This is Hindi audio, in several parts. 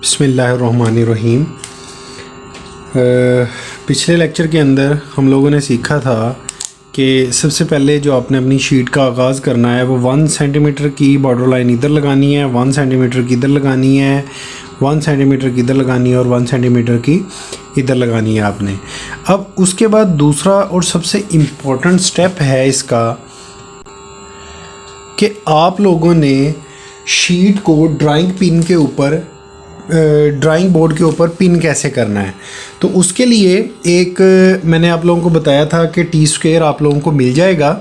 बिस्मिल्लाहिर्रहमानिर्रहीम। पिछले लेक्चर के अंदर हम लोगों ने सीखा था कि सबसे पहले जो आपने अपनी शीट का आगाज़ करना है वो 1 सेंटीमीटर की बॉर्डर लाइन इधर लगानी है, 1 सेंटीमीटर की इधर लगानी है, 1 सेंटीमीटर की इधर लगानी है और 1 सेंटीमीटर की इधर लगानी है आपने। अब उसके बाद दूसरा और सबसे इम्पोर्टेंट स्टेप है इसका कि आप लोगों ने शीट को ड्राइंग पिन के ऊपर ड्राइंग बोर्ड के ऊपर पिन कैसे करना है। तो उसके लिए एक मैंने आप लोगों को बताया था कि टी स्क्वायर आप लोगों को मिल जाएगा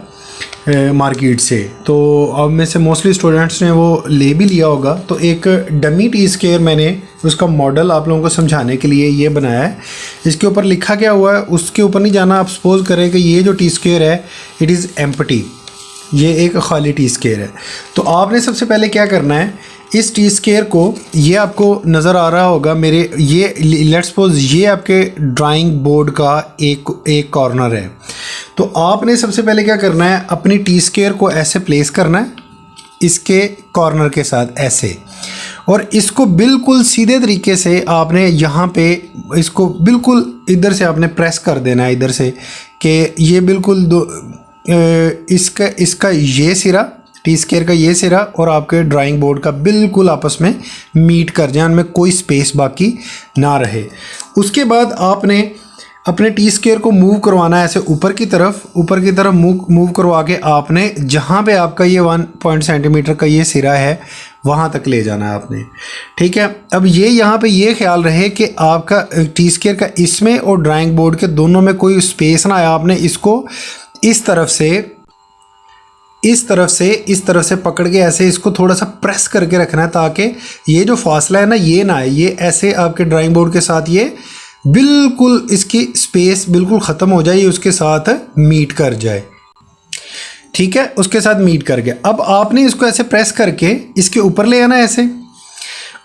मार्केट से। तो अब में से मोस्टली स्टूडेंट्स ने वो ले भी लिया होगा। तो एक डमी टी स्क्वायर मैंने उसका मॉडल आप लोगों को समझाने के लिए ये बनाया है। इसके ऊपर लिखा क्या हुआ है उसके ऊपर नहीं जाना। आप सपोज करें कि ये जो टी स्क्वायर है इट इज़ एम्प्टी, ये एक खाली टी स्क्वायर है। तो आपने सबसे पहले क्या करना है, इस टी स्क्वायर को, ये आपको नज़र आ रहा होगा मेरे, ये लेट्स सपोज ये आपके ड्राइंग बोर्ड का एक कॉर्नर है। तो आपने सबसे पहले क्या करना है, अपनी टी स्क्वायर को ऐसे प्लेस करना है इसके कॉर्नर के साथ ऐसे, और इसको बिल्कुल सीधे तरीके से आपने यहाँ पे इसको बिल्कुल इधर से आपने प्रेस कर देना है इधर से, कि ये बिल्कुल इसका ये सिरा, टी स्क्वायर का ये सिरा और आपके ड्राइंग बोर्ड का बिल्कुल आपस में मीट कर जाए, उनमें कोई स्पेस बाकी ना रहे। उसके बाद आपने अपने टी स्क्वायर को मूव करवाना है ऐसे ऊपर की तरफ मूव करवा के आपने जहाँ पे आपका ये 1 सेंटीमीटर का ये सिरा है वहाँ तक ले जाना है आपने। ठीक है, अब ये यहाँ पे ये ख्याल रहे कि आपका टी स्क्वायर का इसमें और ड्राइंग बोर्ड के दोनों में कोई स्पेस ना आए। आपने इसको इस तरफ से पकड़ के ऐसे इसको थोड़ा सा प्रेस करके रखना है, ताकि ये जो फासला है ना ये ना आए, ये ऐसे आपके ड्राइंग बोर्ड के साथ ये बिल्कुल इसकी स्पेस बिल्कुल ख़त्म हो जाए, ये उसके साथ मीट कर जाए। ठीक है, उसके साथ मीट करके अब आपने इसको ऐसे प्रेस करके इसके ऊपर ले आना है ऐसे।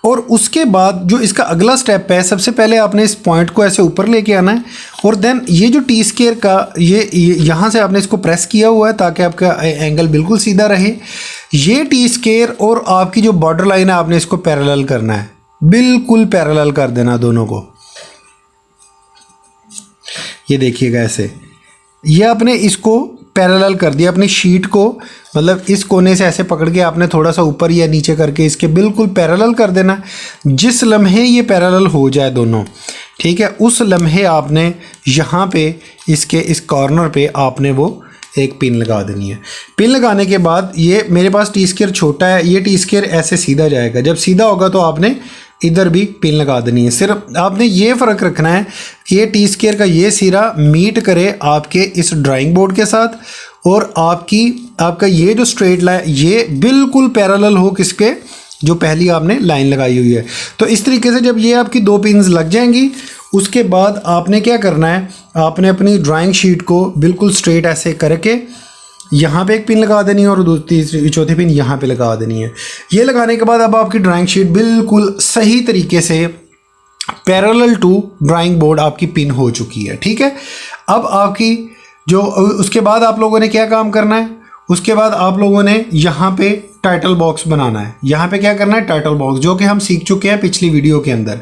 और उसके बाद जो इसका अगला स्टेप है, सबसे पहले आपने इस पॉइंट को ऐसे ऊपर लेके आना है और देन ये जो टी स्क्वायर का ये यहाँ से आपने इसको प्रेस किया हुआ है ताकि आपका एंगल बिल्कुल सीधा रहे। ये टी स्क्वायर और आपकी जो बॉर्डर लाइन है आपने इसको पैरेलल करना है, बिल्कुल पैरेलल कर देना दोनों को। ये देखिएगा ऐसे, ये आपने इसको पैरेलल कर दिया अपनी शीट को, मतलब इस कोने से ऐसे पकड़ के आपने थोड़ा सा ऊपर या नीचे करके इसके बिल्कुल पैरेलल कर देना। जिस लम्हे ये पैरेलल हो जाए दोनों, ठीक है, उस लम्हे आपने यहाँ पे इसके इस कॉर्नर पे आपने वो एक पिन लगा देनी है। पिन लगाने के बाद ये मेरे पास टी स्क्वायर छोटा है, ये टी स्क्वायर ऐसे सीधा जाएगा। जब सीधा होगा तो आपने इधर भी पिन लगा देनी है। सिर्फ आपने ये फ़र्क रखना है कि ये टी स्क्वायर का ये सिरा मीट करे आपके इस ड्राइंग बोर्ड के साथ, और आपका ये जो स्ट्रेट लाइन ये बिल्कुल पैरेलल हो किसके, जो पहली आपने लाइन लगाई हुई है। तो इस तरीके से जब ये आपकी 2 पिन्स लग जाएंगी, उसके बाद आपने क्या करना है, आपने अपनी ड्राइंग शीट को बिल्कुल स्ट्रेट ऐसे करके यहाँ पे एक पिन लगा देनी है और तीसरी चौथी पिन यहाँ पे लगा देनी है। ये लगाने के बाद अब आपकी ड्राइंग शीट बिल्कुल सही तरीके से पैरेलल टू ड्राइंग बोर्ड आपकी पिन हो चुकी है। ठीक है, अब आपकी जो उसके बाद आप लोगों ने क्या काम करना है, उसके बाद आप लोगों ने यहाँ पे टाइटल बॉक्स बनाना है। यहाँ पे क्या करना है, टाइटल बॉक्स, जो कि हम सीख चुके हैं पिछली वीडियो के अंदर।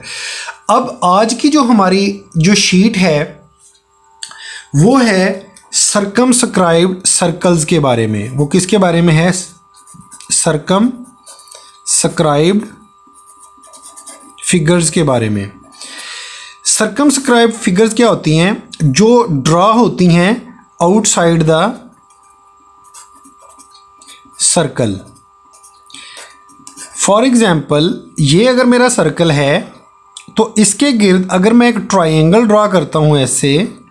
अब आज की जो हमारी जो शीट है वो है सर्कमस्क्राइब्ड सर्कल्स के बारे में। वो किसके बारे में है, सर्कमस्क्राइब्ड फिगर्स के बारे में। सर्कमस्क्राइब्ड फिगर्स क्या होती हैं, जो ड्रॉ होती हैं outside the circle. For example, ये अगर मेरा सर्कल है तो इसके गिर्द अगर मैं एक ट्रायंगल ड्रॉ करता हूं ऐसे,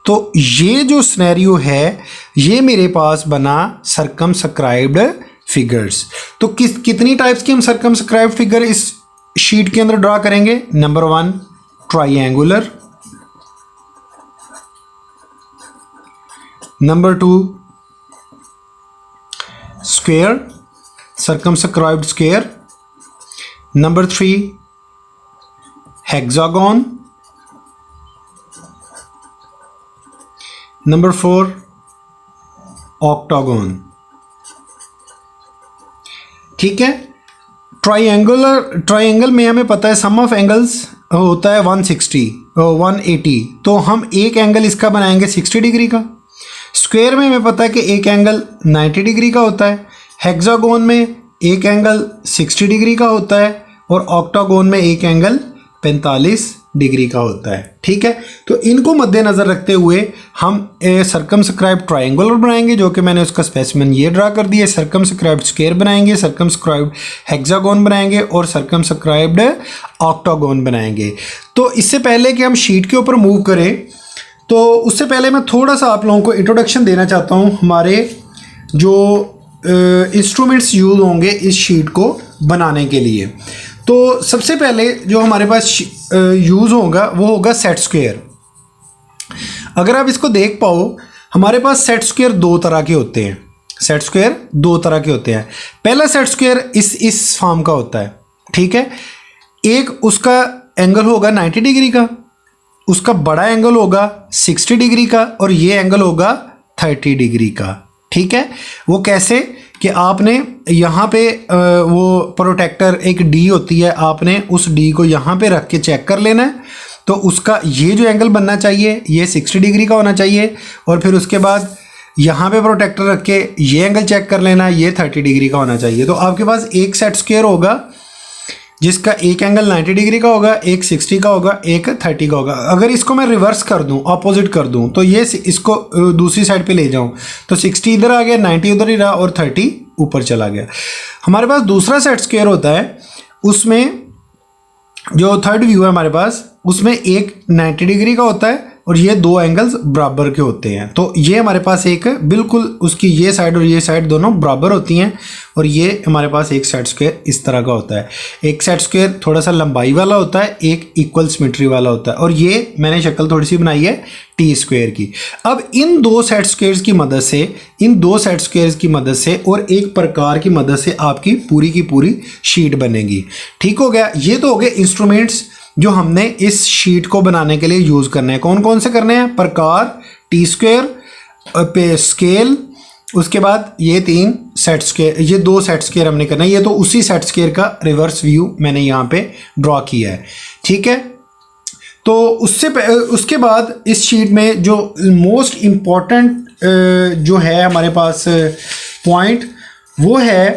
तो ये जो सिनेरियो है ये मेरे पास बना सर्कमस्क्राइब्ड फिगर्स। तो कितनी टाइप्स की हम सर्कमस्क्राइब्ड फिगर इस शीट के अंदर ड्रॉ करेंगे। Number 1 triangular, number 2 square, circumscribed square, number 3 hexagon, number 4 octagon. ठीक है, ट्राइंगल में हमें पता है सम ऑफ एंगल्स होता है 160 180, तो हम एक एंगल इसका बनाएंगे 60 डिग्री का। स्क्वायर में हमें पता है कि एक एंगल 90 डिग्री का होता है। हेक्सागोन में एक एंगल 60 डिग्री का होता है और ऑक्टागोन में एक एंगल 45 डिग्री का होता है। ठीक है, तो इनको मद्देनज़र रखते हुए हम सर्कमस्क्राइब्ड ट्रायंगुलर बनाएंगे, जो कि मैंने उसका स्पेसिमेन ये ड्रा कर दिया। सर्कमस्क्राइब्ड स्क्वायर बनाएंगे, सर्कमस्क्राइब्ड हेक्सागोन बनाएंगे और सर्कमस्क्राइब्ड ऑक्टागोन बनाएंगे। तो इससे पहले कि हम शीट के ऊपर मूव करें, तो उससे पहले मैं थोड़ा सा आप लोगों को इंट्रोडक्शन देना चाहता हूँ हमारे जो इंस्ट्रूमेंट्स यूज़ होंगे इस शीट को बनाने के लिए। तो सबसे पहले जो हमारे पास यूज़ होगा वो होगा सेट स्क्वायर। अगर आप इसको देख पाओ, हमारे पास सेट स्क्वायर दो तरह के होते हैं। सेट स्क्वायर दो तरह के होते हैं। पहला सेट स्क्वायर इस फॉर्म का होता है। ठीक है, एक उसका एंगल होगा 90 डिग्री का, उसका बड़ा एंगल होगा 60 डिग्री का और ये एंगल होगा 30 डिग्री का। ठीक है, वो कैसे कि आपने यहाँ पे वो प्रोटेक्टर एक डी होती है, आपने उस डी को यहाँ पे रख के चेक कर लेना है। तो उसका ये जो एंगल बनना चाहिए ये 60 डिग्री का होना चाहिए और फिर उसके बाद यहाँ पे प्रोटेक्टर रख के ये एंगल चेक कर लेना है, ये 30 डिग्री का होना चाहिए। तो आपके पास एक सेट स्क्वायर होगा जिसका एक एंगल 90 डिग्री का होगा, एक 60 का होगा, एक 30 का होगा। अगर इसको मैं रिवर्स कर दूं, ऑपोजिट कर दूं, तो ये इसको दूसरी साइड पे ले जाऊं तो 60 इधर आ गया, 90 उधर ही रहा और 30 ऊपर चला गया। हमारे पास दूसरा सेट स्क्वायर होता है, उसमें जो थर्ड व्यू है हमारे पास, उसमें एक 90 डिग्री का होता है और ये दो एंगल्स बराबर के होते हैं। तो ये हमारे पास एक बिल्कुल उसकी ये साइड और ये साइड दोनों बराबर होती हैं और ये हमारे पास एक सेट स्क्वायर इस तरह का होता है। एक सेट स्क्वायर थोड़ा सा लंबाई वाला होता है, एक इक्वल सिमेट्री वाला होता है और ये मैंने शक्ल थोड़ी सी बनाई है टी स्क्वायर की। अब इन दो सेट स्क्वायर्स की मदद से, इन दो सेट स्क्वायर्स की मदद से और एक प्रकार की मदद से आपकी पूरी की पूरी शीट बनेगी। ठीक हो गया, ये तो हो गए इंस्ट्रूमेंट्स जो हमने इस शीट को बनाने के लिए यूज़ करने हैं। कौन कौन से करने हैं? प्रकार, टी स्क्वायर, पे स्केल, उसके बाद ये तीन सेट स्क्वायर, ये दो सेट स्क्वायर हमने करना है। ये तो उसी सेट स्क्वायर का रिवर्स व्यू मैंने यहाँ पे ड्रॉ किया है। ठीक है, तो उसके बाद इस शीट में जो मोस्ट इम्पॉर्टेंट जो है हमारे पास पॉइंट, वो है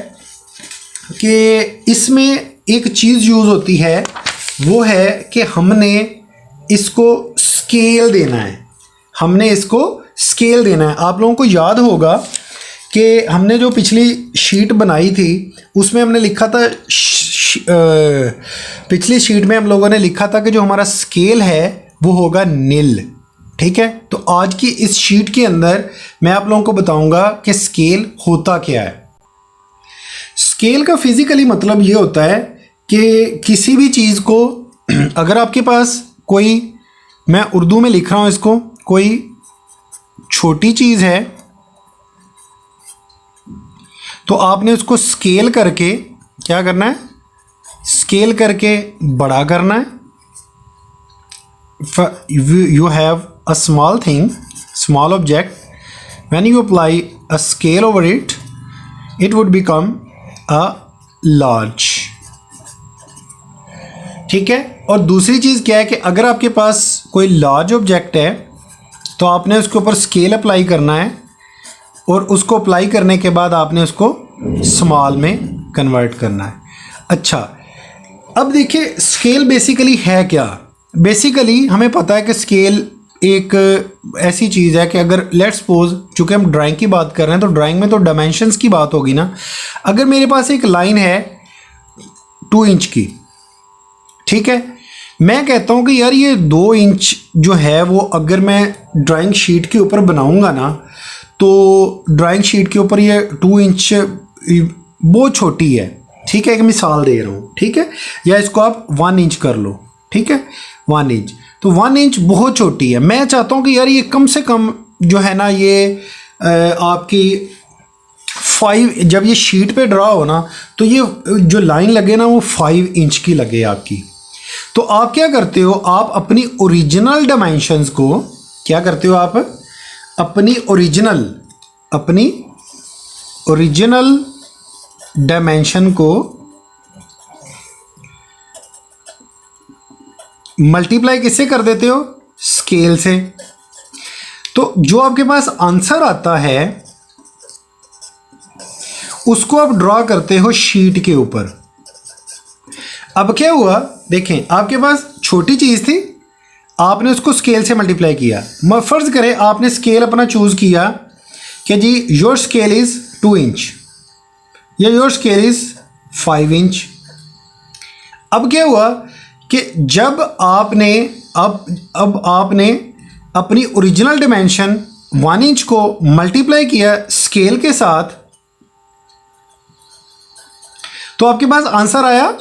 कि इसमें एक चीज़ यूज़ होती है, वो है कि हमने इसको स्केल देना है। हमने इसको स्केल देना है। आप लोगों को याद होगा कि हमने जो पिछली शीट बनाई थी उसमें हमने लिखा था, पिछली शीट में हम लोगों ने लिखा था कि जो हमारा स्केल है वो होगा नील। ठीक है, तो आज की इस शीट के अंदर मैं आप लोगों को बताऊंगा कि स्केल होता क्या है। स्केल का फिजिकली मतलब ये होता है कि किसी भी चीज़ को अगर आपके पास कोई, मैं उर्दू में लिख रहा हूँ इसको, कोई छोटी चीज़ है तो आपने उसको स्केल करके क्या करना है? स्केल करके बड़ा करना है। You have a small thing, small object, when you apply a scale over it, it would become a large. ठीक है, और दूसरी चीज़ क्या है कि अगर आपके पास कोई लार्ज ऑब्जेक्ट है तो आपने उसके ऊपर स्केल अप्लाई करना है और उसको अप्लाई करने के बाद आपने उसको स्मॉल में कन्वर्ट करना है। अच्छा, अब देखिए स्केल बेसिकली है क्या। बेसिकली हमें पता है कि स्केल एक ऐसी चीज़ है कि अगर लेट्स सपोज, चूँकि हम ड्राइंग की बात कर रहे हैं तो ड्राइंग में तो डायमेंशंस की बात होगी ना। अगर मेरे पास एक लाइन है 2 इंच की, ठीक है, मैं कहता हूँ कि यार ये 2 इंच जो है वो अगर मैं ड्राइंग शीट के ऊपर बनाऊँगा ना, तो ड्राइंग शीट के ऊपर ये 2 इंच बहुत छोटी है। ठीक है, एक मिसाल दे रहा हूँ। ठीक है, या इसको आप 1 इंच कर लो। ठीक है, 1 इंच, तो 1 इंच बहुत छोटी है। मैं चाहता हूँ कि यार ये कम से कम जो है ना, ये आपकी 5, जब ये शीट पे ड्रा हो ना तो ये जो लाइन लगे ना वो 5 इंच की लगे आपकी। तो आप क्या करते हो, आप अपनी ओरिजिनल डायमेंशंस को क्या करते हो, आप अपनी ओरिजिनल डायमेंशन को मल्टीप्लाई किससे कर देते हो? स्केल से। तो जो आपके पास आंसर आता है उसको आप ड्रॉ करते हो शीट के ऊपर। अब क्या हुआ, देखें, आपके पास छोटी चीज़ थी, आपने उसको स्केल से मल्टीप्लाई किया। फर्ज करें आपने स्केल अपना चूज़ किया कि जी योर स्केल इज़ 2 इंच या योर स्केल इज़ 5 इंच। अब क्या हुआ कि जब आपने अब आपने अपनी ओरिजिनल डिमेंशन 1 इंच को मल्टीप्लाई किया स्केल के साथ, तो आपके पास आंसर आया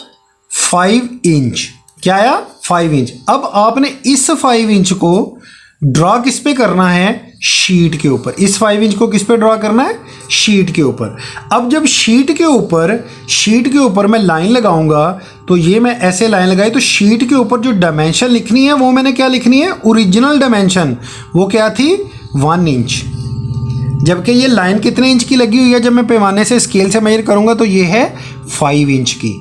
5 इंच। क्या आया? 5 इंच। अब आपने इस 5 इंच को ड्रॉ किस पे करना है? शीट के ऊपर। इस 5 इंच को किस पे ड्रॉ करना है? शीट के ऊपर। अब जब शीट के ऊपर मैं लाइन लगाऊंगा, तो ये मैं ऐसे लाइन लगाई, तो शीट के ऊपर जो डायमेंशन लिखनी है वो मैंने क्या लिखनी है? Original dimension. वो क्या थी? 1 इंच। जबकि ये लाइन कितने इंच की लगी हुई है? जब मैं पैमाने से स्केल से मेजर करूंगा तो ये है 5 इंच की।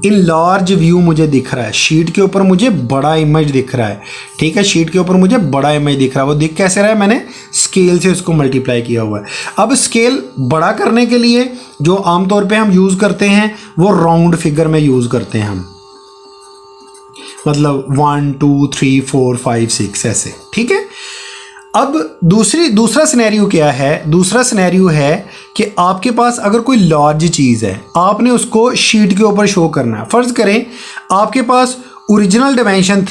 इन लार्ज व्यू मुझे दिख रहा है, शीट के ऊपर मुझे बड़ा इमेज दिख रहा है। ठीक है, शीट के ऊपर मुझे बड़ा इमेज दिख रहा है। वो दिख कैसे रहा है? मैंने स्केल से उसको मल्टीप्लाई किया हुआ है। अब स्केल बड़ा करने के लिए जो आमतौर पे हम यूज़ करते हैं वो राउंड फिगर में यूज़ करते हैं हम, मतलब 1 2 3 4 5 6 ऐसे। ठीक है। अब दूसरा सिनेरियो क्या है? दूसरा सिनेरियो है कि आपके पास अगर कोई लार्ज चीज़ है, आपने उसको शीट के ऊपर शो करना है। फ़र्ज़ करें आपके पास ओरिजिनल डायमेंशन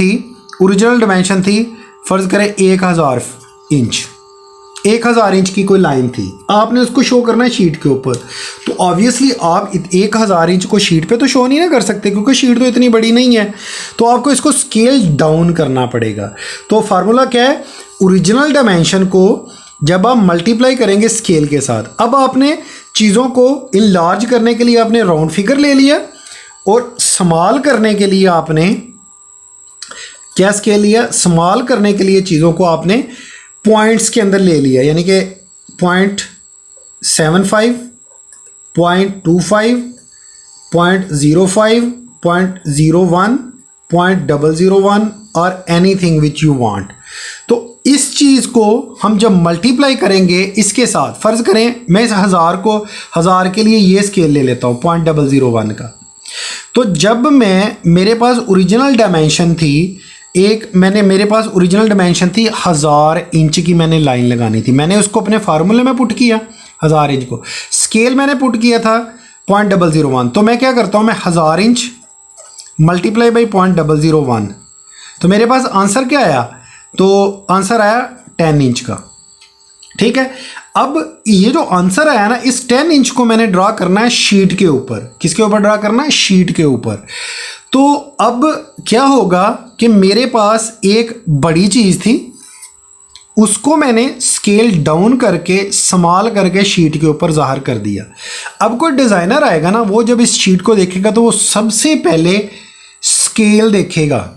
थी, फ़र्ज़ करें 1000 इंच, 1000 इंच की कोई लाइन थी, आपने उसको शो करना है शीट के ऊपर। तो ऑब्वियसली आप 1000 इंच को शीट पे तो शो नहीं ना कर सकते, क्योंकि शीट तो इतनी बड़ी नहीं है। तो आपको इसको स्केल डाउन करना पड़ेगा। तो फार्मूला क्या है? ओरिजिनल डायमेंशन को जब आप मल्टीप्लाई करेंगे स्केल के साथ। अब आपने चीज़ों को इनलार्ज करने के लिए आपने राउंड फिगर ले लिया, और स्मॉल करने के लिए आपने क्या स्केल लिया? स्मॉल करने के लिए चीज़ों को आपने पॉइंट्स के अंदर ले लिया, यानी कि 0.75, 0.25, 0.05, 0.01, 0.001 और एनीथिंग विच यू वांट। तो इस चीज़ को हम जब मल्टीप्लाई करेंगे इसके साथ, फ़र्ज़ करें मैं इस 1000 के लिए ये स्केल ले लेता हूँ 0.001 का। तो जब मेरे पास ओरिजिनल डायमेंशन थी मेरे पास ओरिजिनल डायमेंशन थी 1000 इंच की, मैंने लाइन लगानी थी। मैंने उसको अपने फार्मूले में पुट किया 1000 इंच को, स्केल मैंने पुट किया था 0.001। तो मैं क्या करता हूँ, मैं 1000 इंच मल्टीप्लाई बाई 0.001, तो मेरे पास आंसर क्या आया? तो आंसर आया 10 इंच का। ठीक है। अब ये जो आंसर आया ना, इस 10 इंच को मैंने ड्रा करना है शीट के ऊपर। किसके ऊपर ड्रा करना है? शीट के ऊपर। तो अब क्या होगा कि मेरे पास एक बड़ी चीज़ थी, उसको मैंने स्केल डाउन करके स्मॉल करके शीट के ऊपर ज़ाहिर कर दिया। अब कोई डिज़ाइनर आएगा ना, वो जब इस शीट को देखेगा तो वो सबसे पहले स्केल देखेगा।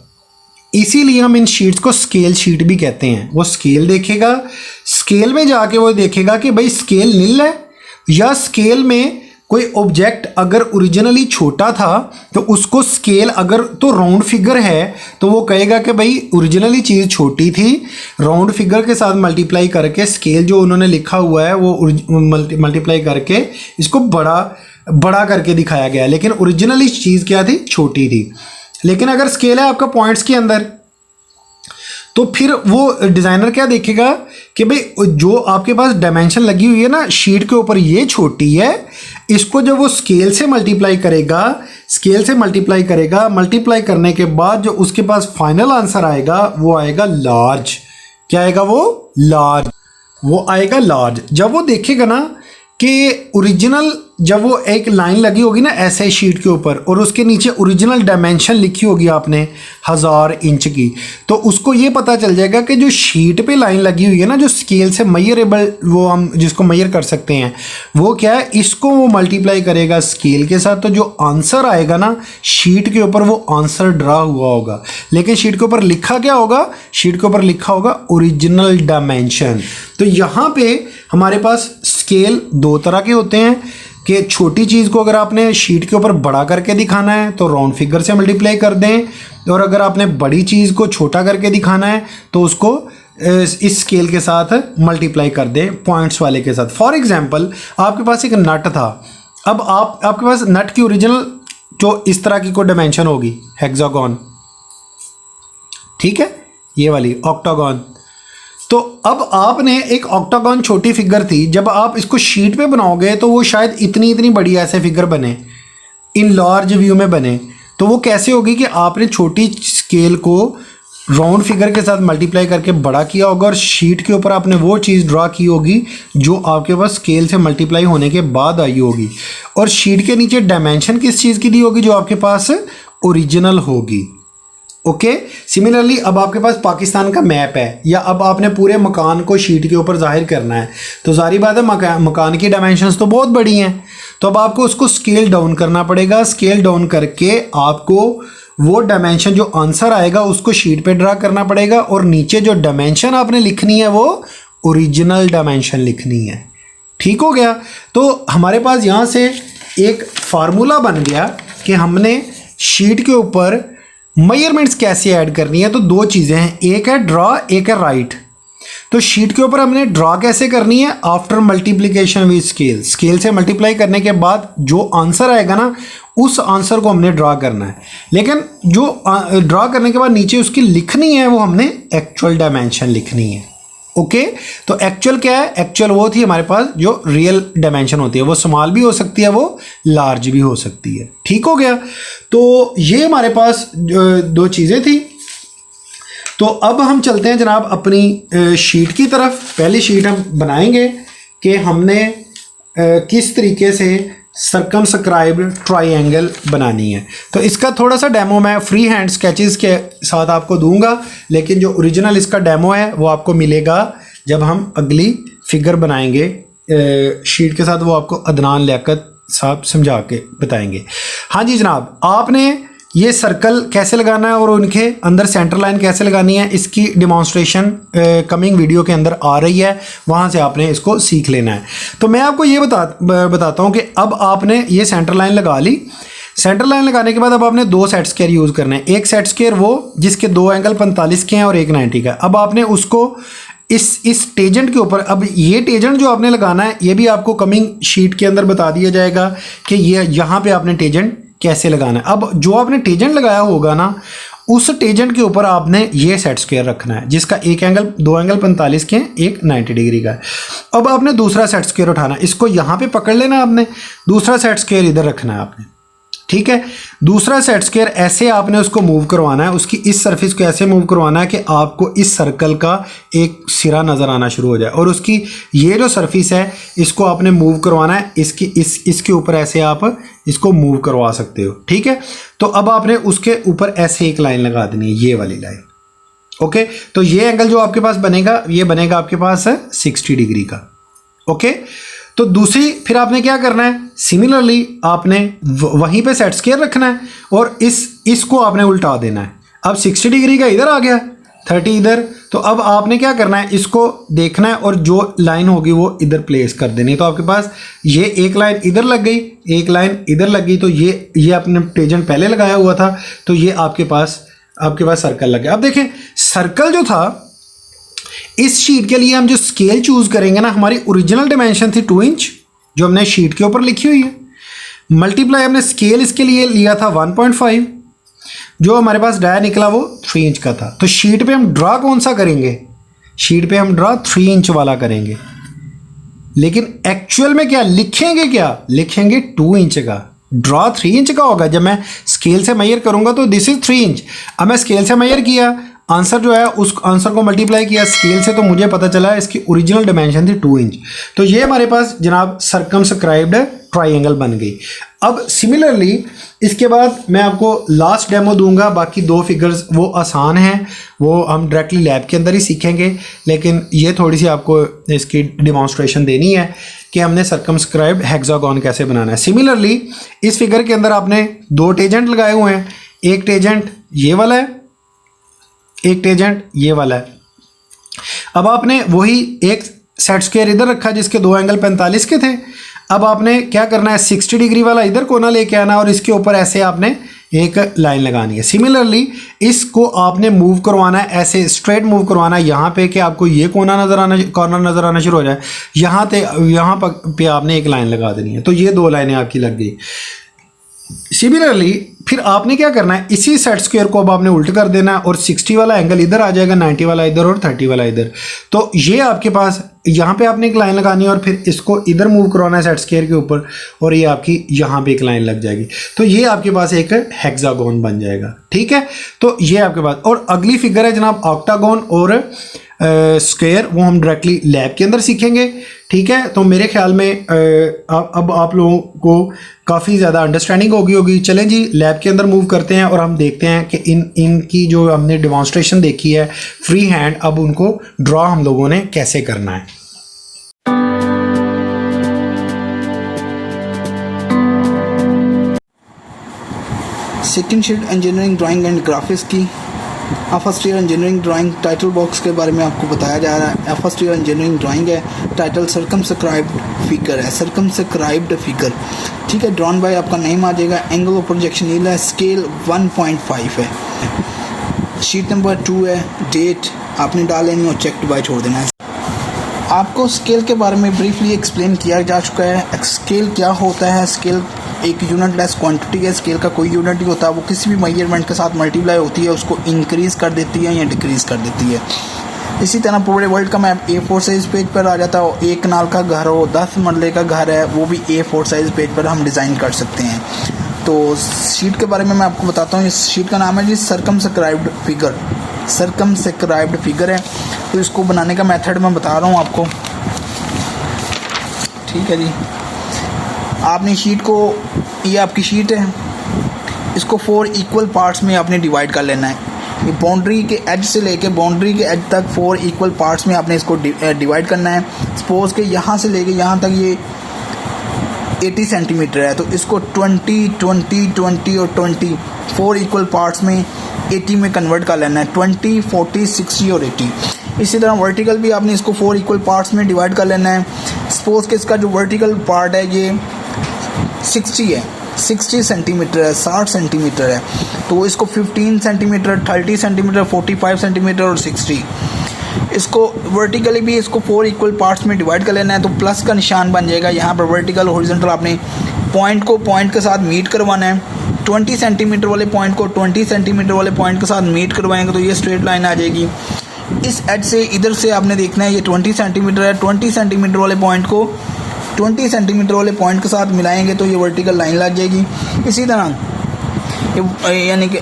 इसीलिए हम इन शीट्स को स्केल शीट भी कहते हैं। वो स्केल देखेगा, स्केल में जाके वो देखेगा कि भाई स्केल नील है, या स्केल में कोई ऑब्जेक्ट अगर ओरिजिनली छोटा था तो उसको स्केल, अगर तो राउंड फिगर है तो वो कहेगा कि भाई ओरिजिनली चीज़ छोटी थी, राउंड फिगर के साथ मल्टीप्लाई करके स्केल जो उन्होंने लिखा हुआ है वो मल्टीप्लाई करके इसको बड़ा करके दिखाया गया, लेकिन ओरिजिनली चीज़ क्या थी? छोटी थी। लेकिन अगर स्केल है आपका पॉइंट्स के अंदर, तो फिर वो डिज़ाइनर क्या देखेगा कि भाई जो आपके पास डायमेंशन लगी हुई है ना शीट के ऊपर, ये छोटी है, इसको जब वो स्केल से मल्टीप्लाई करेगा, मल्टीप्लाई करने के बाद जो उसके पास फाइनल आंसर आएगा वो आएगा लार्ज। क्या आएगा? वो आएगा लार्ज। जब वो देखेगा ना कि ओरिजिनल, जब वो एक लाइन लगी होगी ना ऐसे शीट के ऊपर और उसके नीचे ओरिजिनल डायमेंशन लिखी होगी आपने 1000 इंच की, तो उसको ये पता चल जाएगा कि जो शीट पे लाइन लगी हुई है ना, जो स्केल से मेजरेबल, वो हम जिसको मेजर कर सकते हैं, वो क्या है? इसको वो मल्टीप्लाई करेगा स्केल के साथ, तो जो आंसर आएगा ना शीट के ऊपर वो आंसर ड्रा हुआ होगा। लेकिन शीट के ऊपर लिखा क्या होगा? शीट के ऊपर लिखा होगा ओरिजिनल डायमेंशन। तो यहाँ पे हमारे पास स्केल दो तरह के होते हैं, कि छोटी चीज़ को अगर आपने शीट के ऊपर बड़ा करके दिखाना है तो राउंड फिगर से मल्टीप्लाई कर दें, और अगर आपने बड़ी चीज़ को छोटा करके दिखाना है तो उसको इस स्केल के साथ मल्टीप्लाई कर दें पॉइंट्स वाले के साथ। फॉर एग्जांपल आपके पास एक नट था, अब आपके पास नट की ओरिजिनल जो इस तरह की कोई डायमेंशन होगी हेक्सागोन, ठीक है, ये वाली ऑक्टागोन। तो अब आपने एक ऑक्टागोन छोटी फिगर थी, जब आप इसको शीट पे बनाओगे तो वो शायद इतनी बड़ी ऐसे फिगर बने, इन लार्ज व्यू में बने। तो वो कैसे होगी कि आपने छोटी स्केल को राउंड फिगर के साथ मल्टीप्लाई करके बड़ा किया होगा और शीट के ऊपर आपने वो चीज़ ड्रा की होगी जो आपके पास स्केल से मल्टीप्लाई होने के बाद आई होगी, और शीट के नीचे डायमेंशन किस चीज़ की दी होगी, जो आपके पास ओरिजिनल होगी। ओके, सिमिलरली अब आपके पास पाकिस्तान का मैप है, या अब आपने पूरे मकान को शीट के ऊपर जाहिर करना है, तो जाहिर बात है मकान की डायमेंशंस तो बहुत बड़ी हैं, तो अब आपको उसको स्केल डाउन करना पड़ेगा। स्केल डाउन करके आपको वो डायमेंशन जो आंसर आएगा उसको शीट पे ड्रा करना पड़ेगा, और नीचे जो डायमेंशन आपने लिखनी है वो ओरिजिनल डायमेंशन लिखनी है। ठीक हो गया। तो हमारे पास यहाँ से एक फार्मूला बन गया कि हमने शीट के ऊपर मेजरमेंट्स कैसे ऐड करनी है। तो दो चीज़ें हैं, एक है ड्रा, एक है राइट। तो शीट के ऊपर हमने ड्रा कैसे करनी है, after multiplication with scale, scale से मल्टीप्लाई करने के बाद जो आंसर आएगा ना उस आंसर को हमने ड्रा करना है। लेकिन जो ड्रा करने के बाद नीचे उसकी लिखनी है वो हमने एक्चुअल डायमेंशन लिखनी है। ओके, तो एक्चुअल क्या है, एक्चुअल वो थी हमारे पास जो रियल डायमेंशन होती है, वो स्मॉल भी हो सकती है, वो लार्ज भी हो सकती है। ठीक हो गया। तो ये हमारे पास दो चीज़ें थी। तो अब हम चलते हैं जनाब अपनी शीट की तरफ। पहली शीट हम बनाएंगे कि हमने किस तरीके से सर्कमस्क्राइब्ड ट्राइंगल बनानी है। तो इसका थोड़ा सा डेमो मैं फ्री हैंड स्केचेस के साथ आपको दूंगा, लेकिन जो ओरिजिनल इसका डेमो है वो आपको मिलेगा जब हम अगली फिगर बनाएंगे शीट के साथ, वो आपको अदनान लियाकत साहब समझा के बताएंगे। हाँ जी जनाब, आपने ये सर्कल कैसे लगाना है और उनके अंदर सेंटर लाइन कैसे लगानी है, इसकी डिमॉन्स्ट्रेशन कमिंग वीडियो के अंदर आ रही है, वहाँ से आपने इसको सीख लेना है। तो मैं आपको ये बताता हूँ कि अब आपने ये सेंटर लाइन लगा ली। सेंटर लाइन लगाने के बाद अब आपने दो सेट स्क्वायर यूज़ करना है। एक सेट स्क्वायर वो जिसके दो एंगल 45 के हैं और एक 90 का। अब आपने उसको इस टेजेंट के ऊपर, अब ये टेजेंट जो आपने लगाना है ये भी आपको कमिंग शीट के अंदर बता दिया जाएगा कि ये यहाँ पे आपने टेजेंट कैसे लगाना है। अब जो आपने टेजेंट लगाया होगा ना उस टेजेंट के ऊपर आपने ये सेट स्क्वायर रखना है जिसका एक एंगल, दो एंगल 45 के हैं, एक 90 डिग्री का है। अब आपने दूसरा सेट स्क्वायर उठाना है, इसको यहाँ पे पकड़ लेना आपने, दूसरा सेट स्क्वायर इधर रखना है आपने। ठीक है, दूसरा सेट स्क्वायर ऐसे आपने उसको मूव करवाना है, उसकी इस सरफेस को ऐसे मूव करवाना है कि आपको इस सर्कल का एक सिरा नज़र आना शुरू हो जाए, और उसकी ये जो सरफेस है इसको आपने मूव करवाना है, इसके ऊपर ऐसे आप इसको मूव करवा सकते हो। ठीक है, तो अब आपने उसके ऊपर ऐसे एक लाइन लगा देनी है, ये वाली लाइन। ओके, तो ये एंगल जो आपके पास बनेगा ये बनेगा आपके पास है 60 डिग्री का। ओके, तो दूसरी फिर आपने क्या करना है, सिमिलरली आपने वहीं पे सेट स्क्वायर रखना है और इसको आपने उल्टा देना है। अब 60 डिग्री का इधर आ गया, 30 इधर, तो अब आपने क्या करना है, इसको देखना है और जो लाइन होगी वो इधर प्लेस कर देनी। तो आपके पास ये एक लाइन इधर लग गई, एक लाइन इधर लग गई, तो ये आपने टेजेंट पहले लगाया हुआ था, तो ये आपके पास सर्कल लग गया। अब देखें सर्कल जो था, इस शीट के लिए हम जो स्केल चूज करेंगे ना, हमारी ओरिजिनल डायमेंशन थी 2 इंच जो हमने शीट के ऊपर लिखी हुई है, मल्टीप्लाई हमने स्केल इसके लिए लिया था 1.5, जो हमारे पास डाया निकला वो 3 इंच का था। तो शीट पे हम ड्रा कौन सा करेंगे, शीट पे हम ड्रा 3 इंच वाला करेंगे, लेकिन एक्चुअल में क्या लिखेंगे, क्या लिखेंगे 2 इंच का। ड्रा 3 इंच का होगा, जब मैं स्केल से मेजर करूंगा तो दिस इज 3 इंच। अब मैं स्केल से मेजर किया, आंसर जो है उस आंसर को मल्टीप्लाई किया स्केल से, तो मुझे पता चला इसकी ओरिजिनल डायमेंशन थी 2 इंच। तो ये हमारे पास जनाब सर्कमस्क्राइब्ड ट्राइंगल बन गई। अब सिमिलरली इसके बाद मैं आपको लास्ट डेमो दूंगा, बाकी 2 फिगर्स वो आसान हैं, वो हम डायरेक्टली लैब के अंदर ही सीखेंगे, लेकिन ये थोड़ी सी आपको इसकी डिमॉन्स्ट्रेशन देनी है कि हमने सर्कमस्क्राइब्ड हेक्सागोन कैसे बनाना है। सिमिलरली इस फिगर के अंदर आपने 2 टेजेंट लगाए हुए हैं, एक टेजेंट ये वाला है, एक टेजेंट ये वाला है। अब आपने वही एक सेट स्क्वायर इधर रखा जिसके 2 एंगल 45 के थे। अब आपने क्या करना है, 60 डिग्री वाला इधर कोना लेके आना और इसके ऊपर ऐसे आपने एक लाइन लगानी है। सिमिलरली इसको आपने मूव करवाना है, ऐसे स्ट्रेट मूव करवाना है यहाँ पे कि आपको ये कॉर्नर नज़र आना शुरू हो जाए। यहाँ पे आपने एक लाइन लगा देनी है, तो ये 2 लाइनें आपकी लग गई। सिमिलरली फिर आपने क्या करना है, इसी सेट स्क्वायर को अब आपने उल्ट कर देना है और 60 वाला एंगल इधर आ जाएगा, 90 वाला इधर और 30 वाला इधर। तो ये आपके पास यहाँ पे आपने एक लाइन लगानी है और फिर इसको इधर मूव करवाना है सेट स्क्वायर के ऊपर और ये आपकी यहाँ पे एक लाइन लग जाएगी। तो ये आपके पास एक हेक्सागोन बन जाएगा। ठीक है, तो ये आपके पास। और अगली फिगर है जनाब ऑक्टागोन और स्क्वायर, वो हम डायरेक्टली लैब के अंदर सीखेंगे। ठीक है, तो मेरे ख्याल में अब आप लोगों को काफ़ी ज़्यादा अंडरस्टैंडिंग होगी। चलें जी, लैब के अंदर मूव करते हैं और हम देखते हैं कि इनकी जो हमने डिमॉन्स्ट्रेशन देखी है फ्री हैंड, अब उनको ड्रॉ हम लोगों ने कैसे करना है। Second sheet engineering drawing and graphics की first year engineering drawing title box के बारे में आपको बताया जा रहा है। फर्स्ट ईयर इंजीनियरिंग ड्राइंग है, टाइटल सर्कमस्क्राइब्ड फिगर है, सर्कमस्क्राइब्ड फिगर। ठीक है, ड्रॉन बाय आपका नेम आ जाएगा, एंगल ऑफ प्रोजेक्शन नीला है, स्केल 1.5 है, शीट नंबर 2 है, डेट आपने डाल लेनी और चेक बाय छोड़ देना है। आपको स्केल के बारे में ब्रीफली एक्सप्लेन किया जा चुका है। स्केल क्या होता है, स्केल एक यूनिट लेस क्वांटिटी है, स्केल का कोई यूनिट नहीं होता, वो किसी भी मेजरमेंट के साथ मल्टीप्लाई होती है, उसको इंक्रीज़ कर देती है या डिक्रीज़ कर देती है। इसी तरह पूरे वर्ल्ड का मैप A4 साइज़ पेज पर आ जाता है। एक कनाल का घर हो, 10 मरले का घर है, वो भी A4 साइज़ पेज पर हम डिज़ाइन कर सकते हैं। तो शीट के बारे में मैं आपको बताता हूँ। इस शीट का नाम है जी सर्कमस्क्राइब्ड फिगर, सर्कमस्क्राइब्ड फिगर है। तो इसको बनाने का मेथड मैं बता रहा हूँ आपको। ठीक है जी, आपने शीट को, ये आपकी शीट है, इसको 4 इक्वल पार्ट्स में आपने डिवाइड कर लेना है। ये बाउंड्री के एज से लेके बाउंड्री के एज तक 4 इक्वल पार्ट्स में आपने इसको डिवाइड करना है। सपोज़ के यहाँ से लेके यहाँ तक ये 80 सेंटीमीटर है, तो इसको 20, 20, 20 और 20 4 इक्वल पार्ट्स में 80 में कन्वर्ट कर लेना है। 20, 40, 60 और 80। इसी तरह वर्टिकल भी आपने इसको 4 इक्वल पार्ट्स में डिवाइड कर लेना है। सपोज़ के इसका जो वर्टिकल पार्ट है ये 60 है, 60 सेंटीमीटर है, 60 सेंटीमीटर है, तो इसको 15 सेंटीमीटर, 30 सेंटीमीटर, 45 सेंटीमीटर और 60, इसको वर्टिकली भी इसको 4 इक्वल पार्ट्स में डिवाइड कर लेना है। तो प्लस का निशान बन जाएगा यहाँ पर। वर्टिकल हॉरिजॉन्टल आपने पॉइंट को पॉइंट के साथ मीट करवाना है। 20 सेंटीमीटर वाले पॉइंट को 20 सेंटीमीटर वाले पॉइंट के साथ मीट करवाएंगे तो ये स्ट्रेट लाइन आ जाएगी। इस एज से इधर से आपने देखना है ये 20 सेंटीमीटर है, 20 सेंटीमीटर वाले पॉइंट को 20 सेंटीमीटर वाले पॉइंट के साथ मिलाएंगे तो ये वर्टिकल लाइन लग जाएगी। इसी तरह यानी कि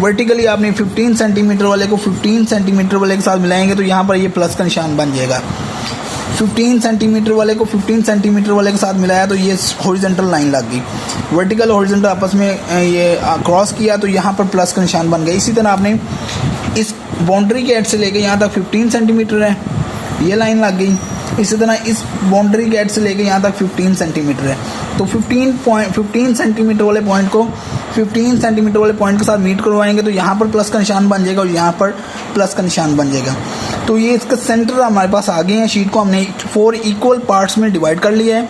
वर्टिकली आपने 15 सेंटीमीटर वाले को 15 सेंटीमीटर वाले के साथ मिलाएंगे तो यहाँ पर ये प्लस का निशान बन जाएगा। 15 सेंटीमीटर वाले को 15 सेंटीमीटर वाले के साथ मिलाया तो ये हॉरिजॉन्टल लाइन लग गई। वर्टिकल हॉरिजॉन्टल आपस में ये क्रॉस किया तो यहाँ पर प्लस का निशान बन गया। इसी तरह आपने इस बाउंड्री के एड से लेके यहाँ तक 15 सेंटीमीटर है, ये लाइन लग गई। इसी तरह इस बाउंड्री के एड से लेके यहाँ तक 15 सेंटीमीटर है, तो 15 सेंटीमीटर वाले पॉइंट को 15 सेंटीमीटर वाले पॉइंट के साथ मीट करवाएंगे तो यहाँ पर प्लस का निशान बन जाएगा और यहाँ पर प्लस का निशान बन जाएगा। तो ये इसका सेंटर हमारे पास आ गए हैं। शीट को हमने 4 इक्वल पार्ट्स में डिवाइड कर लिया है।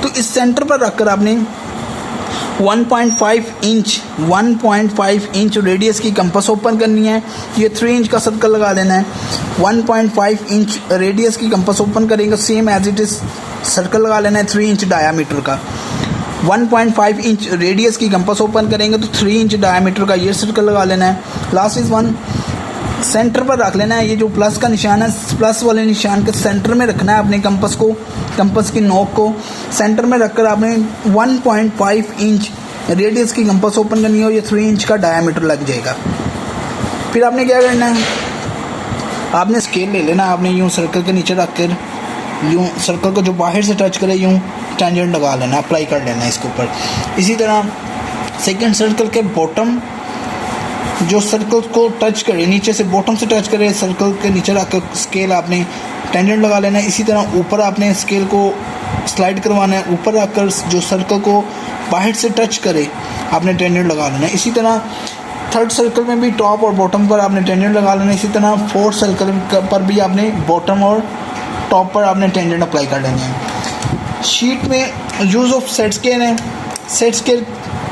तो इस सेंटर पर रखकर आपने 1.5 इंच रेडियस की कंपास ओपन करनी है। ये 3 इंच का सर्कल लगा देना है। 1.5 इंच रेडियस की कंपास ओपन करेंगे, same as it is circle लगा लेना है 3 इंच डायामीटर का। 1.5 इंच रेडियस की कंपास ओपन करेंगे तो 3 इंच डायामीटर का ये सर्कल लगा लेना है। लास्ट इज 1 सेंटर पर रख लेना है। ये जो प्लस का निशान है, प्लस वाले निशान के सेंटर में रखना है अपने कंपास को, कंपास की नोक को सेंटर में रखकर आपने 1.5 इंच रेडियस की कंपास ओपन करनी है और ये 3 इंच का डायामीटर लग जाएगा। फिर आपने क्या करना है, आपने स्केल ले लेना। आपने यूँ सर्कल के नीचे रख कर यूँ सर्कल को जो बाहर से टच करे यूँ टेंजेंट लगा लेना, अप्लाई कर लेना है इसके ऊपर। इसी तरह सेकेंड सर्कल के बॉटम जो सर्कल को टच करे, नीचे से बॉटम से टच करे, सर्कल के नीचे रखकर स्केल आपने टेंजेंट लगा लेना है। इसी तरह ऊपर आपने स्केल को स्लाइड करवाना है, ऊपर रखकर जो सर्कल को बाहर से टच करे आपने टेंजेंट लगा लेना है। इसी तरह थर्ड सर्कल में भी टॉप और बॉटम पर आपने टेंजेंट लगा लेना है। इसी तरह फोर्थ सर्कल पर भी आपने बॉटम और टॉप पर आपने टेंजेंट अप्लाई कर लेना है। शीट में यूज़ ऑफ सेट स्केयर है। सेट स्केयर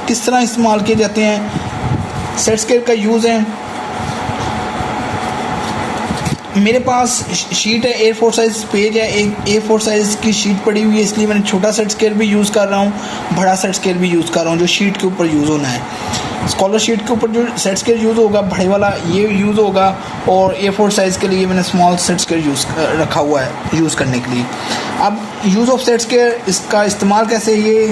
किस तरह इस्तेमाल किए जाते हैं, सेट स्केयर का यूज़ है। मेरे पास शीट है, A4 साइज़ पेज है, एक A4 साइज़ की शीट पड़ी हुई है, इसलिए मैंने छोटा सेट स्केयर भी यूज़ कर रहा हूँ, बड़ा सेट स्केयर भी यूज़ कर रहा हूँ जो शीट के ऊपर यूज़ होना है। स्कॉलर शीट के ऊपर जो सेट स्केयर यूज़ होगा बड़े वाला ये यूज़ होगा, और A4 साइज़ के लिए मैंने स्मॉल सेट स्केयर यूज़ रखा हुआ है यूज़ करने के लिए। अब यूज़ ऑफ सेट स्केयर, इसका इस्तेमाल कैसे ये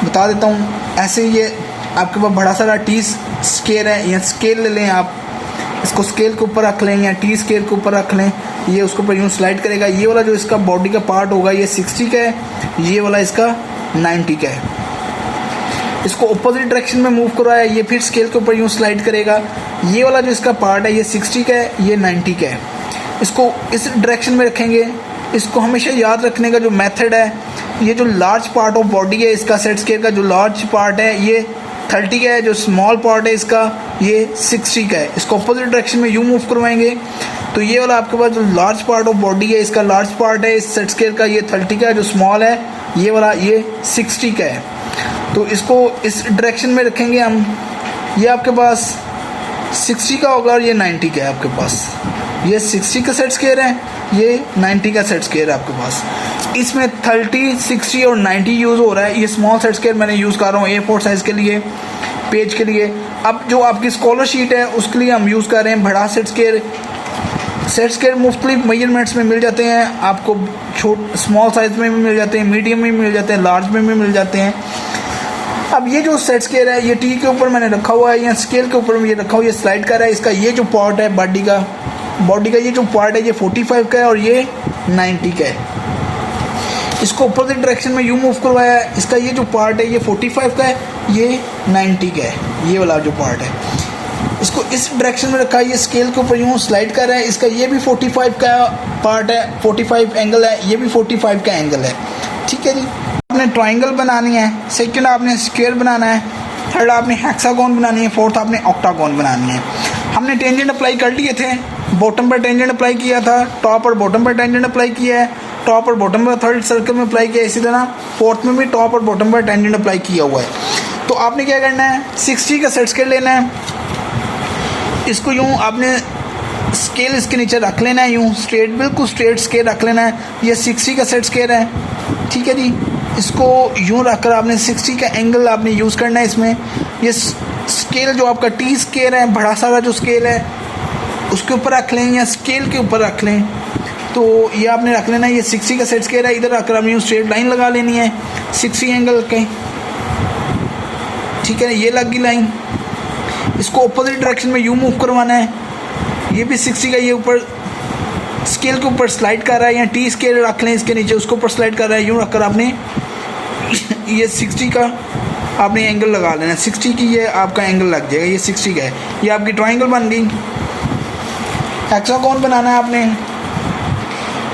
बता देता हूँ। ऐसे ये आपके पास बड़ा सारा टी स्केयर है या स्केल ले लें आप, इसको स्केल के ऊपर रख लें या टी स्केल के ऊपर रख लें, ये उसके ऊपर यूँ स्लाइड करेगा। ये वाला जो इसका बॉडी का पार्ट होगा ये 60 का है, ये वाला इसका 90 का है। इसको अपोजिट डायरेक्शन में मूव करवाया, ये फिर स्केल के ऊपर यूँ स्लाइड करेगा। ये वाला जो इसका पार्ट है ये 60 का है, ये 90 का है। इसको इस डायरेक्शन में रखेंगे। इसको हमेशा याद रखने का जो मेथड है, ये जो लार्ज पार्ट ऑफ बॉडी है इसका सेट स्केयर का जो लार्ज पार्ट है ये 30 का है, जो स्मॉल पार्ट है इसका ये 60 का है। इसको अपोजिट डायरेक्शन में यूँ मूव करवाएंगे तो ये वाला आपके पास जो लार्ज पार्ट ऑफ बॉडी है इसका लार्ज पार्ट है इस सेट स्केयर का ये 30 का है, जो स्मॉल है ये वाला ये 60 का है। तो इसको इस डायरेक्शन में रखेंगे हम, ये आपके पास 60 का होगा और ये 90 का है आपके पास। ये 60 का सेट स्केयर है, ये 90 का सेट स्केयर है आपके पास। इसमें 30, 60 और 90 यूज़ हो रहा है। ये स्मॉल सेट स्केयर मैंने यूज़ कर रहा हूँ A4 साइज़ के लिए, पेज के लिए। अब जो आपकी स्कॉलर शीट है उसके लिए हम यूज़ कर रहे हैं बड़ा सेट स्केयर। सेट स्केयर मुख्तलिफ मेजरमेंट्स में मिल जाते हैं आपको, स्मॉल साइज़ में भी मिल जाते हैं, मीडियम में भी मिल जाते हैं, लार्ज में भी मिल जाते हैं। अब ये जो सेट स्केयर है ये टी के ऊपर मैंने रखा हुआ है या स्केल के ऊपर ये रखा हुआ है, ये स्लाइड कर रहा है। इसका ये जो पार्ट है बॉडी का ये जो पार्ट है ये 45 का है और ये 90 का है। इसको अपोजिट डायरेक्शन में यूँ मूव करवाया है। इसका ये जो पार्ट है ये 45 का है, ये 90 का है, ये वाला जो पार्ट है। इसको इस डायरेक्शन में रखा है, ये स्केल के ऊपर यूँ स्लाइड कर रहा है। इसका ये भी 45 का पार्ट है, 45 एंगल है, ये भी 45 का एंगल है। ठीक है जी। आपने ट्राइंगल बनानी है, सेकंड आपने स्क्वायर बनाना है, थर्ड आपने हेक्सागोन बनानी है, फोर्थ आपने ऑक्टागोन बनानी है। हमने टेंजेंट अप्लाई कर लिए थे, बॉटम पर टेंजेंट अप्लाई किया था, टॉप और बॉटम पर टेंजेंट अप्लाई किया है, टॉप और बॉटम पर थर्ड सर्कल में अप्लाई किया है, इसी तरह फोर्थ में भी टॉप और बॉटम पर टेंजेंट अप्लाई किया हुआ है। तो आपने क्या करना है, 60 का सेट स्केयर लेना है। इसको यूँ आपने स्केल इसके नीचे रख लेना है, यूँ स्ट्रेट, बिल्कुल स्ट्रेट स्केल रख लेना है। ये 60 का सेट स्केयर है, ठीक है जी। इसको यूँ रखकर आपने 60 का एंगल आपने यूज़ करना है इसमें। ये स्केल जो आपका टी स्केल है, बड़ा सारा जो स्केल है उसके ऊपर रख लें या स्केल के ऊपर रख लें। तो ये आपने रख लेना है, ये 60 का सेट स्केयर है। इधर रखकर आपने यूँ स्ट्रेट लाइन लगा लेनी है 60 एंगल के, ठीक है। ये लग गई लाइन। इसको अपोजिट डायरेक्शन में यूँ मूव करवाना है। ये भी 60 का, ये ऊपर स्केल के ऊपर स्लाइड कर रहा है, या टी स्केल रख लें इसके नीचे, उसके ऊपर स्लाइड कर रहा है। यूँ रखकर आपने ये 60 का आपने एंगल लगा लेना है। 60 की ये आपका एंगल लग जाएगा, ये 60 का है। ये आपकी ट्राइंगल बन गई। हेक्सागोन बनाना है आपने,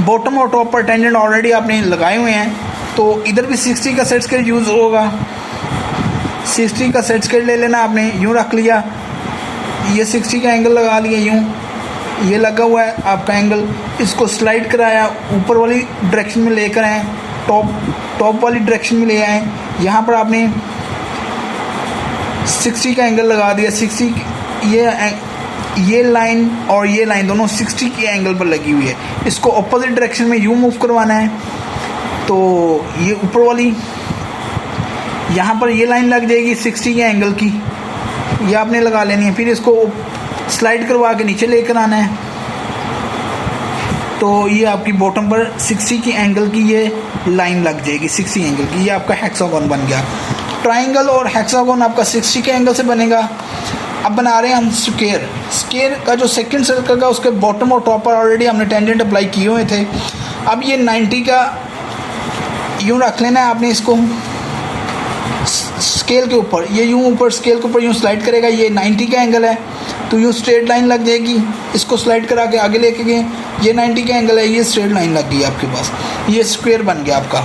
बॉटम और टॉप पर टेंजेंट ऑलरेडी आपने लगाए हुए हैं, तो इधर भी 60 का सेट स्केल यूज़ होगा। 60 का सेट स्केल ले लेना आपने, यूँ रख लिया, ये 60 का एंगल लगा लिया, यूँ ये लगा हुआ है आपका एंगल। इसको स्लाइड कराया, ऊपर वाली डायरेक्शन में लेकर आए, टॉप वाली डायरेक्शन में ले आए। यहाँ पर आपने 60 का एंगल लगा दिया। 60 ये लाइन और ये लाइन दोनों 60 के एंगल पर लगी हुई है। इसको अपोजिट डायरेक्शन में यूँ मूव करवाना है। तो ये ऊपर वाली यहाँ पर ये लाइन लग जाएगी 60 के एंगल की, ये आपने लगा लेनी है। फिर इसको स्लाइड करवा के नीचे लेकर आना है। तो ये आपकी बॉटम पर 60 की एंगल की ये लाइन लग जाएगी 60 एंगल की। ये आपका हेक्सागोन बन गया। ट्राइंगल और हेक्सागोन आपका 60 के एंगल से बनेगा। अब बना रहे हैं हम स्क्वायर। स्क्वायर का जो सेकंड सर्कल का उसके बॉटम और टॉप पर ऑलरेडी हमने टेंजेंट अप्लाई किए हुए थे। अब ये 90 का यूँ रख लेना है आपने, इसको स्केल के ऊपर, ये यूँ ऊपर स्केल के ऊपर यूँ स्लाइड करेगा। ये 90 का एंगल है, तो यूँ स्ट्रेट लाइन लग जाएगी। इसको स्लाइड करा के आगे लेके गए, ये 90 का एंगल है, ये स्ट्रेट लाइन लग गई आपके पास। ये स्क्वायर बन गया आपका।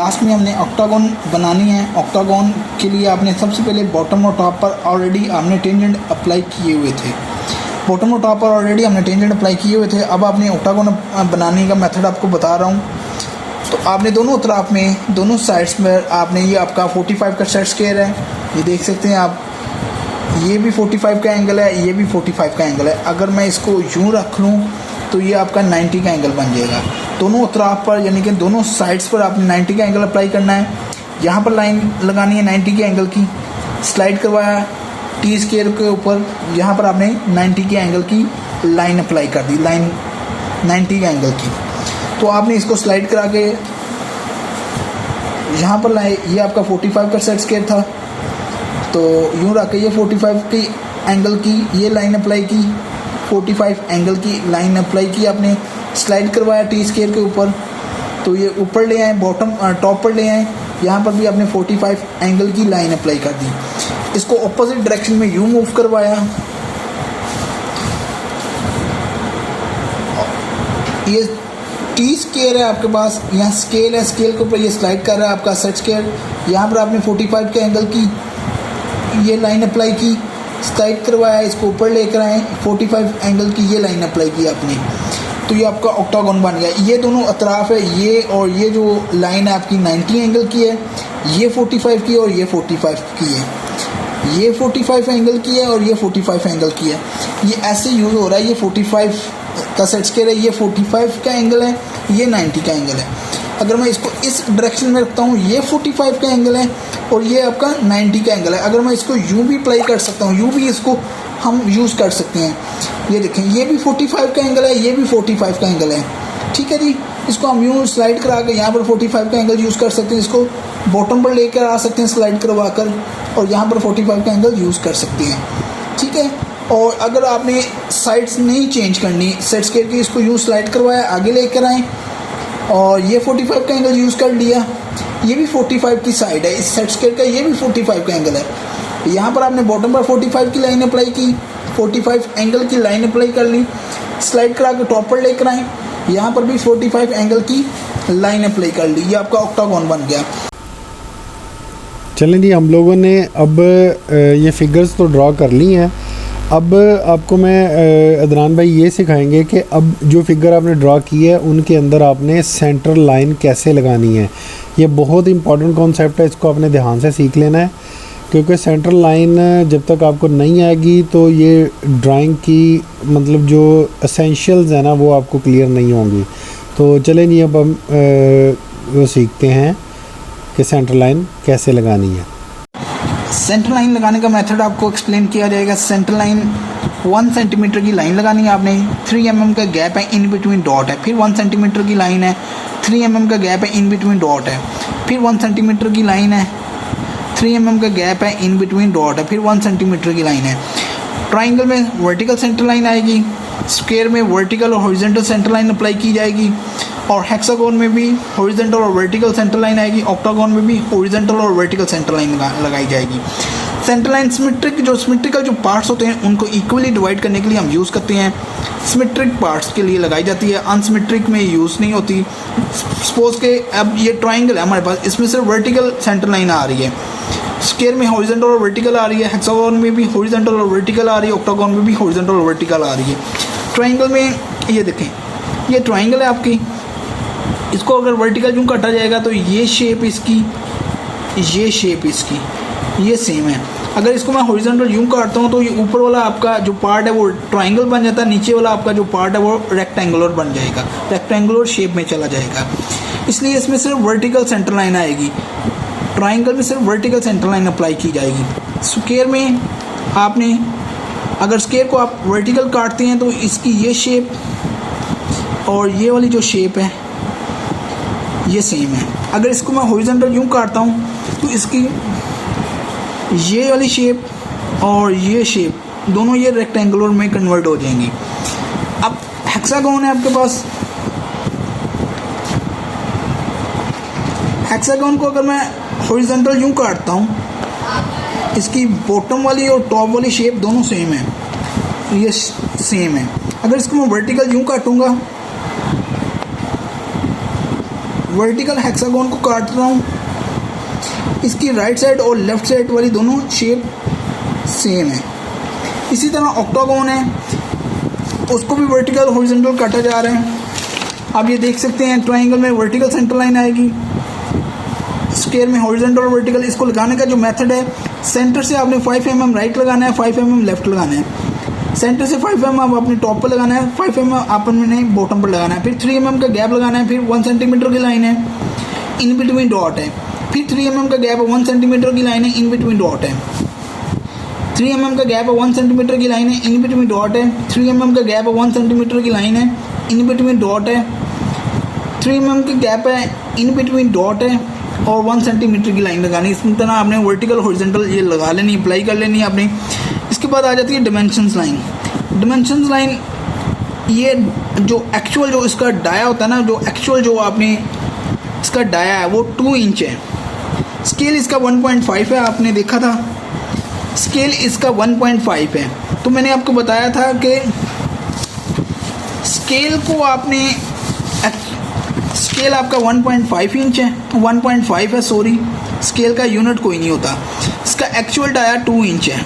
लास्ट में हमने ऑक्टागोन बनानी है। ऑक्टागोन के लिए आपने सबसे पहले बॉटम और टॉप पर ऑलरेडी हमने टेंजेंट अप्लाई किए हुए थे। बॉटम और टॉप पर ऑलरेडी हमने टेंजेंट अप्लाई किए हुए थे। अब आपने ऑक्टागोन बनाने का मेथड आपको बता रहा हूँ। तो आपने दोनों तरफ में, दोनों साइड्स में आपने, ये आपका 45 का सेट स्क्वायर है, ये देख सकते हैं आप, ये भी 45 का एंगल है, ये भी 45 का एंगल है। अगर मैं इसको यूँ रख लूँ तो ये आपका 90 का एंगल बन जाएगा। दोनों तरफ पर यानी कि दोनों साइड्स पर आपने 90 का एंगल अप्लाई करना है। यहाँ पर लाइन लगानी है 90 के एंगल की, स्लाइड करवाया टी स्क्वायर के ऊपर, यहाँ पर आपने 90 के एंगल की लाइन अप्लाई कर दी, लाइन 90 के एंगल की। तो आपने इसको स्लाइड करा के यहाँ पर लाए, ये आपका 45 का सेट स्क्वायर था, तो यूँ रख के ये 45 की एंगल की ये लाइन अप्लाई की, 45 एंगल की लाइन अप्लाई की आपने, स्लाइड करवाया टी स्क्वायर के ऊपर, तो ये ऊपर ले आए, बॉटम टॉप पर ले आए, यहाँ पर भी आपने 45 एंगल की लाइन अप्लाई कर दी। इसको ऑपोजिट डायरेक्शन में यूँ मूव करवाया, ये टी स्क्वायर है आपके पास, यहाँ स्केल है, स्केल के ऊपर ये स्लाइड कर रहा है आपका सेट स्क्वायर, यहाँ पर आपने 45 के एंगल की ये लाइन अप्लाई की, स्लाइड करवाया, इसको ऊपर लेकर आए, 45 एंगल की ये लाइन अप्लाई की आपने, तो ये आपका ऑक्टागोन बन गया। ये दोनों अतराफ है, ये और ये जो लाइन है आपकी 90 एंगल की है, ये 45 की है और ये 45 की है, ये 45 एंगल की है और ये 45 एंगल की है। ये ऐसे यूज़ हो रहा है, ये 45 का सेट स्क्वायर है, ये 45 का एंगल है, ये 90 का एंगल है। अगर मैं इसको इस डायरेक्शन में रखता हूँ, ये 45 का एंगल है और ये आपका 90 का एंगल है। अगर मैं इसको यूँ भी अप्लाई कर सकता हूँ, यूँ भी इसको हम यूज़ कर सकते हैं। ये देखें, ये भी 45 का एंगल है, ये भी 45 का एंगल है, ठीक है जी। इसको हम यूँ स्लाइड करा के यहाँ पर 45 का एंगल यूज़ कर सकते हैं, इसको बॉटम पर लेकर आ सकते हैं स्लाइड करवा कर, और यहाँ पर 45 का एंगल यूज़ कर सकते हैं, ठीक है। और अगर आपने साइड्स नहीं चेंज करनी सेट स्क्वायर की, इसको यूँ स्लाइड करवाया, आगे लेकर आए और ये 45 का एंगल यूज़ कर लिया, ये भी 45 की साइड है इस सेट स्क्वायर का, ये भी 45 का एंगल है। यहाँ पर आपने बॉटम पर 45 की लाइन अप्लाई की, 45 एंगल की लाइन अप्लाई कर ली, स्लाइड करा के टॉप पर लेकर आए, यहाँ पर भी 45 एंगल की लाइन अप्लाई कर ली, ये आपका ऑक्टागोन बन गया। चलें जी, हम लोगों ने अब ये फिगर्स तो ड्रॉ कर ली हैं। अब आपको मैं अदनान भाई ये सिखाएंगे कि अब जो फिगर आपने ड्रॉ की है उनके अंदर आपने सेंटर लाइन कैसे लगानी है। ये बहुत इंपॉर्टेंट कॉन्सेप्ट है, इसको आपने ध्यान से सीख लेना है, क्योंकि सेंटर लाइन जब तक आपको नहीं आएगी तो ये ड्राइंग की मतलब जो एसेंशियल्स है ना वो आपको क्लियर नहीं होंगी। तो चलें जी, अब हम वो सीखते हैं कि सेंटर लाइन कैसे लगानी है। सेंटर लाइन लगाने का मेथड आपको एक्सप्लेन किया जाएगा। सेंटर लाइन 1 सेंटीमीटर की लाइन लगानी है आपने, 3 mm का गैप है, इन बिटवीन डॉट है, फिर 1 सेंटीमीटर की लाइन है, 3 mm का गैप है, इन बिटवीन डॉट है, फिर 1 सेंटीमीटर की लाइन है, 3 mm का गैप है, इन बिटवीन डॉट है, फिर 1 सेंटीमीटर की लाइन है। ट्राइंगल में वर्टिकल सेंटर लाइन आएगी, स्क्वायर में वर्टिकल और हॉरिजॉन्टल सेंटर लाइन अप्लाई की जाएगी, और हेक्सागोन में भी हॉरिजॉन्टल और वर्टिकल सेंटर लाइन आएगी, ऑक्टागोन में भी हॉरिजॉन्टल और वर्टिकल सेंटर लाइन लगाई जाएगी। सेंटर लाइन सिमेट्रिकल जो पार्ट्स होते हैं उनको इक्वली डिवाइड करने के लिए हम यूज़ करते हैं, सिमेट्रिक पार्ट्स के लिए लगाई जाती है, अनसिमेट्रिक में यूज़ नहीं होती। सपोज के अब ये ट्राइंगल है हमारे पास, इसमें सिर्फ वर्टिकल सेंटर लाइन आ रही है, स्क्वायर में हॉरिजॉन्टल और वर्टिकल आ रही है, हेक्सागोन में भी हॉरिजॉन्टल और वर्टिकल आ रही है, ऑक्टागोन में भी हॉरिजॉन्टल और वर्टिकल आ रही है। ट्राइंगल में ये देखें, ये ट्राइंगल है आपकी, इसको अगर वर्टिकल यूँ काटा जाएगा तो ये शेप इसकी, ये शेप इसकी, ये सेम है। अगर इसको मैं हॉरिजॉन्टल यूँ काटता हूँ तो ये ऊपर वाला आपका जो पार्ट है वो ट्राइंगल बन जाता है, नीचे वाला आपका जो पार्ट है वो रेक्टेंगुलर बन जाएगा, रेक्टेंगुलर शेप में चला जाएगा। इसलिए इसमें सिर्फ वर्टिकल सेंटर लाइन आएगी, ट्राइंगल में सिर्फ वर्टिकल सेंटर लाइन अप्लाई की जाएगी। स्क्वायर में आपने अगर स्क्वायर को आप वर्टिकल काटते हैं तो इसकी ये शेप और ये वाली जो शेप है ये सेम है। अगर इसको मैं हॉरिजॉन्टल यूँ काटता हूँ तो इसकी ये वाली शेप और ये शेप दोनों ये रेक्टेंगुलर में कन्वर्ट हो जाएंगी। अब हेक्सागोन है आपके पास, हेक्सागोन को अगर मैं हॉरिजॉन्टल यूँ काटता हूँ, इसकी बॉटम वाली और टॉप वाली शेप दोनों सेम है, ये सेम है। अगर इसको मैं वर्टिकल यूँ काटूँगा, वर्टिकल हेक्सागोन को काट रहा हूँ, इसकी राइट साइड और लेफ़्ट साइड वाली दोनों शेप सेम है। इसी तरह ऑक्टागोन है, उसको भी वर्टिकल हॉरिजॉन्टल काटा जा रहा है, आप ये देख सकते हैं ट्राइंगल में वर्टिकल सेंटर लाइन आएगी, स्क्वायर में हॉरिजॉन्टल और वर्टिकल। इसको लगाने का जो मेथड है, सेंटर से आपने 5 mm राइट लगाना है, 5 mm लेफ्ट लगाना है। सेंटर से 5 mm आप अपने टॉप पर लगाना है, 5 mm आपने बॉटम पर लगाना है। फिर 3 mm का गैप लगाना है, फिर 1 सेंटीमीटर की लाइन है, इन बिटवीन डॉट है। फिर 3 mm का गैप है, 1 सेंटीमीटर की लाइन है, इन बिटवीन डॉट है। 3 mm का गैप है, 1 सेंटीमीटर की लाइन है, इन बिटवीन डॉट है। 3 mm का गैप है, 1 सेंटीमीटर की लाइन है, इन बिटवीन डॉट है। 3 mm का गैप है, इन बिटवीन डॉट है और 1 सेंटीमीटर की लाइन लगानी। इस तरह आपने वर्टिकल हॉरिजॉन्टल ये लगा लेनी, अप्लाई कर लेनी है आपने। इसके बाद आ जाती है डिमेंशंस लाइन। डिमेंशंस लाइन ये जो एक्चुअल जो इसका डाया होता है ना, जो एक्चुअल जो आपने इसका डाया है वो 2 इंच है। स्केल इसका 1.5 है, आपने देखा था स्केल इसका 1.5 है। तो मैंने आपको बताया था कि स्केल को आपने स्केल आपका 1.5 इंच है, 1.5 है सॉरी, स्केल का यूनिट कोई नहीं होता। इसका एक्चुअल डाया 2 इंच है,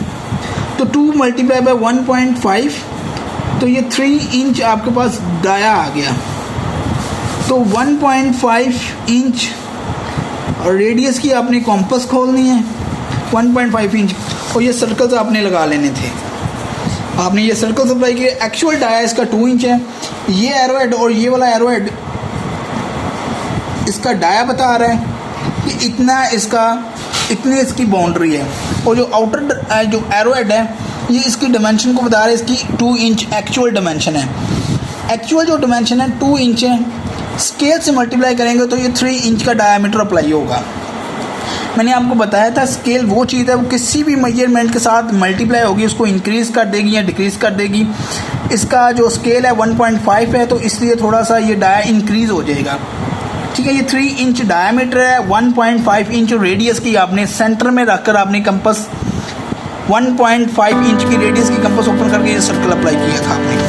तो 2 मल्टीप्लाई बाय 1.5 तो ये 3 इंच आपके पास डाया आ गया। तो 1.5 इंच और रेडियस की आपने कॉम्पस खोलनी है 1.5 इंच, और ये सर्कल्स आपने लगा लेने थे। आपने ये सर्कल्स अप्लाई किए। एक्चुअल डाया इसका 2 इंच है। ये एरोहेड और ये वाला एरोहेड इसका डाया बता रहा है कि इतनी इसकी बाउंड्री है, और जो आउटर जो एरोहेड है ये इसकी डिमेंशन को बता रहा है, इसकी 2 इंच एक्चुअल डिमेंशन है। एक्चुअल जो डिमेंशन है 2 इंच है, स्केल से मल्टीप्लाई करेंगे तो ये 3 इंच का डायामीटर अप्लाई होगा। मैंने आपको बताया था स्केल वो चीज़ है, वो किसी भी मेजरमेंट के साथ मल्टीप्लाई होगी, उसको इंक्रीज़ कर देगी या डिक्रीज़ कर देगी। इसका जो स्केल है 1.5 है, तो इसलिए थोड़ा सा ये डाया इंक्रीज़ हो जाएगा। ठीक है, ये 3 इंच डायामीटर है, 1.5 इंच रेडियस की आपने सेंटर में रखकर आपने कंपास 1.5 इंच की रेडियस की कंपास ओपन करके ये सर्कल अप्लाई किया था आपने।